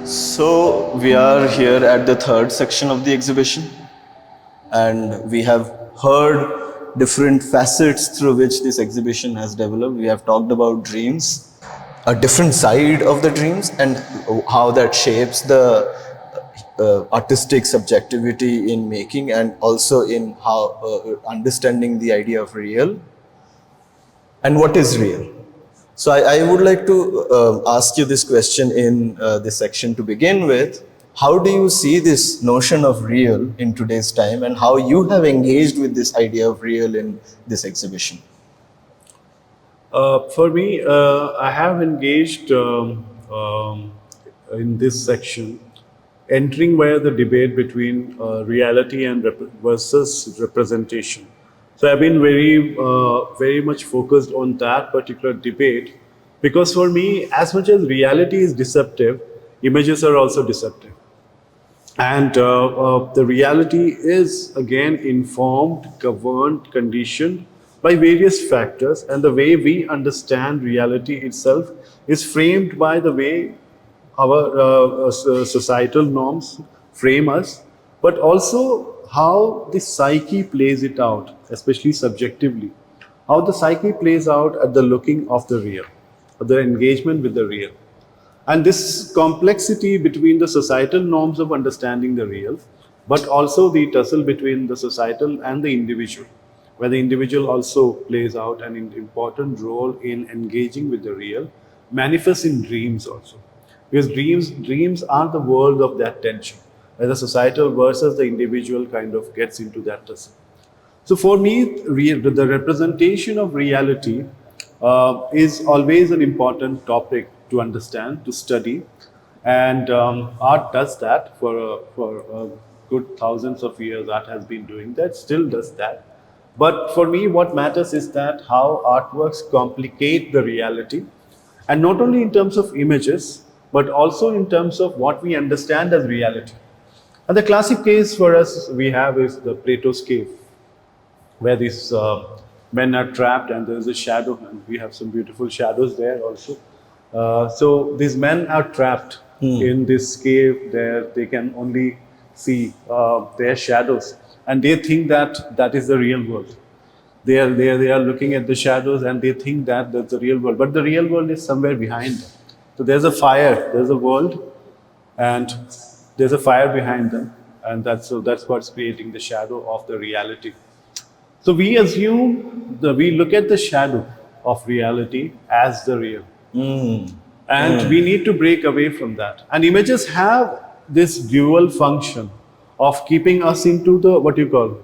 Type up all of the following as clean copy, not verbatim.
So we are here at the third section of the exhibition, and we have heard different facets through which this exhibition has developed. We have talked about dreams, a different side of the dreams, and how that shapes the artistic subjectivity in making, and also in how understanding the idea of real and what is real. So I would like to ask you this question in this section to begin with. How do you see this notion of real in today's time, and how you have engaged with this idea of real in this exhibition? For me, I have engaged in this section, entering via the debate between reality and versus representation. So I've been very much focused on that particular debate, because for me, as much as reality is deceptive, images are also deceptive. And the reality is again informed, governed, conditioned by various factors, and the way we understand reality itself is framed by the way our societal norms frame us, but also how the psyche plays it out, especially subjectively. How the psyche plays out at the looking of the real, the engagement with the real. And this complexity between the societal norms of understanding the real, but also the tussle between the societal and the individual, where the individual also plays out an important role in engaging with the real, manifests in dreams also. Because dreams are the world of that tension, where the societal versus the individual kind of gets into that tussle. So for me, the representation of reality is always an important topic to understand, to study, and art does that for good thousands of years. Art has been doing that, still does that. But for me, what matters is that how artworks complicate the reality, and not only in terms of images, but also in terms of what we understand as reality. And the classic case for us we have is the Plato's cave, where these men are trapped and there is a shadow, and we have some beautiful shadows there also. So these men are trapped in this cave there. They can only see their shadows, and they think that that is the real world. They are looking at the shadows, and they think that that's the real world. But the real world is somewhere behind them. So there's a fire, there's a world, and there's a fire behind them, and that's what's creating the shadow of the reality. So we assume that we look at the shadow of reality as the real. And we need to break away from that. And images have this dual function of keeping us into the, what you call,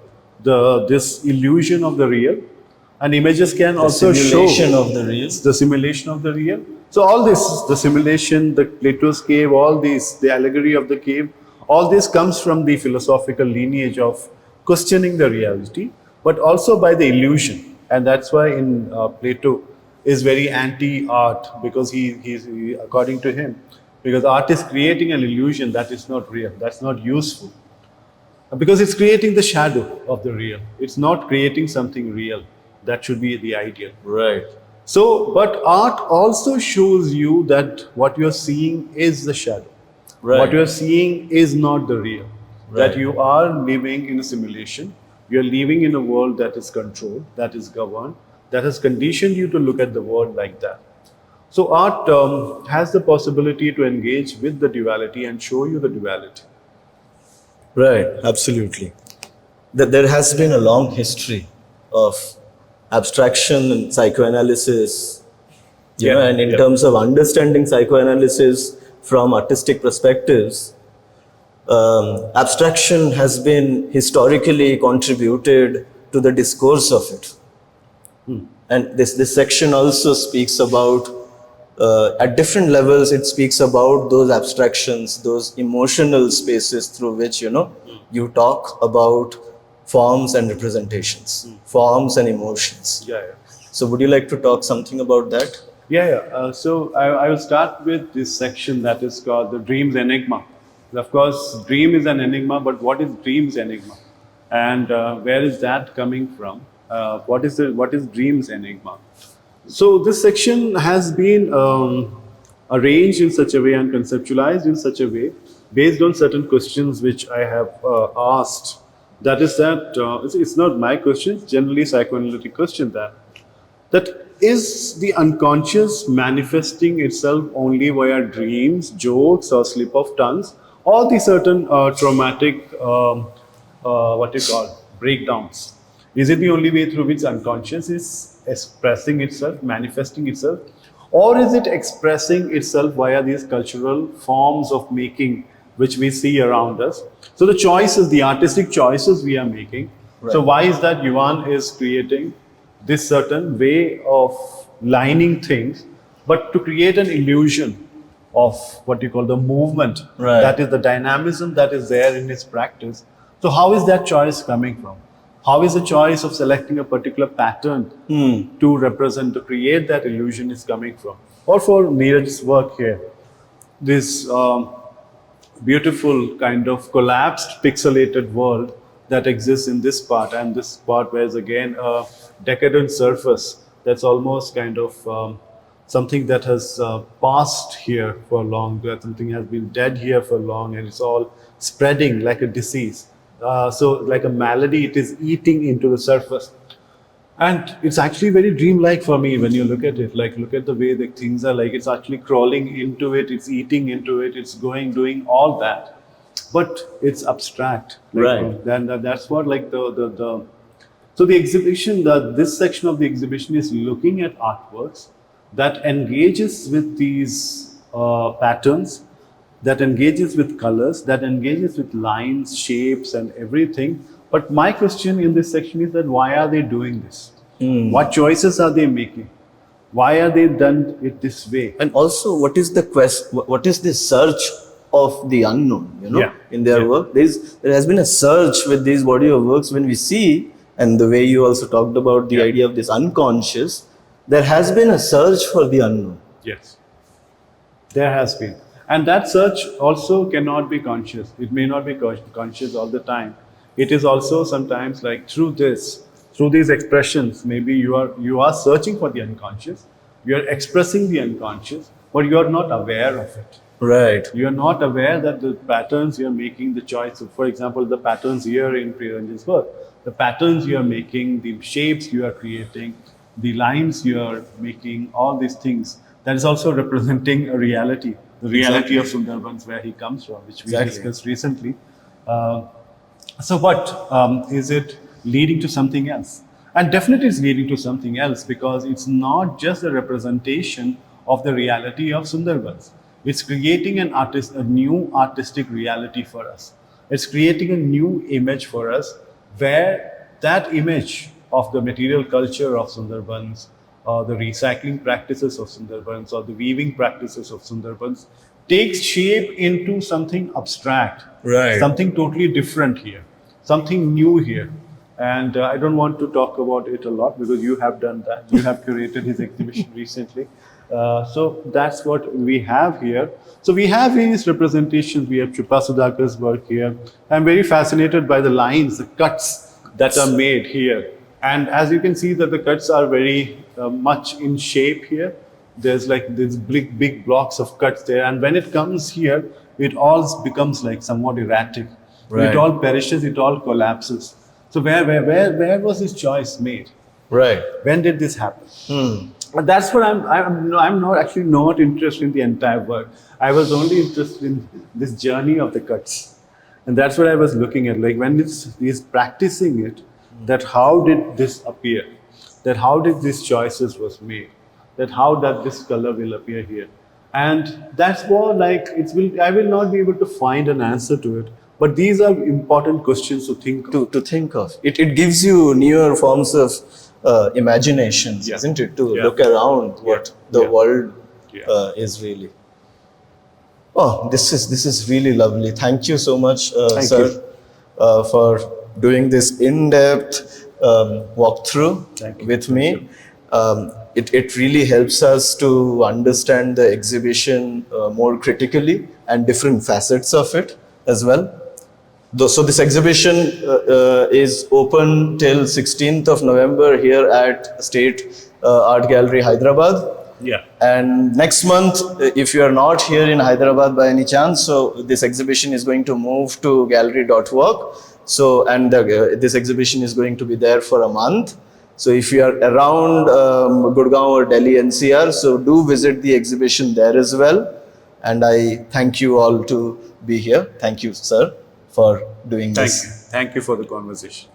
this illusion of the real. And images can also show the simulation of the real. So all this, the simulation, the Plato's cave, all these, the allegory of the cave, all this comes from the philosophical lineage of questioning the reality, but also by the illusion. And that's why in Plato is very anti-art, because he, according to him, because art is creating an illusion that is not real, that's not useful. Because it's creating the shadow of the real. It's not creating something real. That should be the ideal. Right. So, but art also shows you that what you're seeing is the shadow. Right. What you're seeing is not the real. Right. That you are living in a simulation. You're living in a world that is controlled, that is governed, that has conditioned you to look at the world like that. So art has the possibility to engage with the duality and show you the duality. Right, absolutely. There has been a long history of abstraction and psychoanalysis, you know, and in terms of understanding psychoanalysis from artistic perspectives, abstraction has been historically contributed to the discourse of it. And this section also speaks about, at different levels, it speaks about those abstractions, those emotional spaces through which, you know, you talk about forms and representations, forms and emotions. So would you like to talk something about that? So I will start with this section that is called the dream's enigma. Of course, dream is an enigma, but what is dream's enigma? And where is that coming from? What is dream's enigma? So this section has been arranged in such a way and conceptualized in such a way based on certain questions which I have asked. That is that it's not my question, it's generally psychoanalytic question that is the unconscious manifesting itself only via dreams, jokes, or slip of tongues, or the certain traumatic, what you call, breakdowns? Is it the only way through which unconscious is expressing itself, manifesting itself, or is it expressing itself via these cultural forms of making which we see around us? So the choices, the artistic choices we are making. Right. So why is that Yuan is creating this certain way of lining things, but to create an illusion of what you call the movement, right. That is the dynamism that is there in his practice. So how is that choice coming from? How is the choice of selecting a particular pattern to represent, to create that illusion is coming from? Or for Neeraj's work here, this beautiful kind of collapsed, pixelated world that exists in this part, and this part where is again a decadent surface that's almost kind of something that has passed here for long, that something has been dead here for long, and it's all spreading like a disease. So like a malady, it is eating into the surface. And it's actually very dreamlike for me when you look at it. Like, look at the way the things are, like it's actually crawling into it, it's eating into it, it's going, doing all that. But it's abstract. Like, right. Then that's what like so the exhibition, this section of the exhibition is looking at artworks that engages with these patterns, that engages with colors, that engages with lines, shapes, and everything. But my question in this section is that why are they doing this? What choices are they making? Why are they done it this way? And also, what is the quest? What is the search of the unknown? You know, in their work, there has been a search with these body of works. When we see, and the way you also talked about the idea of this unconscious, there has been a search for the unknown. Yes, there has been. And that search also cannot be conscious. It may not be conscious all the time. It is also sometimes like through these expressions, maybe you are searching for the unconscious, you are expressing the unconscious, but you are not aware of it. Right. You are not aware that the patterns you are making, the choice of, for example, the patterns here in Premjish's work, the patterns you are making, the shapes you are creating, the lines you are making, all these things, that is also representing a reality. The reality of Sundarbans, where he comes from, which we discussed recently. So what is it leading to something else? And definitely it's leading to something else, because it's not just a representation of the reality of Sundarbans. It's creating a new artistic reality for us. It's creating a new image for us, where that image of the material culture of Sundarbans, the recycling practices of Sundarbans, or the weaving practices of Sundarbans takes shape into something abstract, right? Something totally different here, something new here. And I don't want to talk about it a lot because you have done that. You have curated his exhibition recently. So that's what we have here. So we have various representations. We have Chupa Sudhakar's work here. I'm very fascinated by the lines, the cuts that are made here. And as you can see that the cuts are very much in shape here. There's like these big blocks of cuts there. And when it comes here, it all becomes like somewhat erratic. Right. It all perishes, it all collapses. So where was this choice made? Right. When did this happen? And that's what I'm not actually not interested in the entire work. I was only interested in this journey of the cuts. And that's what I was looking at. Like when he's practicing it, that how did this appear? That how did these choices was made? That how that this color will appear here? And that's more like I will not be able to find an answer to it. But these are important questions to think of. To think of. It gives you newer forms of imaginations, isn't it? To look around what the world is really. Oh, this is really lovely. Thank you so much, sir, for doing this in-depth walkthrough with me. It really helps us to understand the exhibition more critically and different facets of it as well. So this exhibition is open till 16th of November here at State Art Gallery, Hyderabad. Yeah. And next month, if you are not here in Hyderabad by any chance, so this exhibition is going to move to gallery.work. So, and this exhibition is going to be there for a month. So if you are around Gurgaon or Delhi NCR, so do visit the exhibition there as well. And I thank you all to be here. Thank you, sir, for doing Thank this. you. Thank you for the conversation.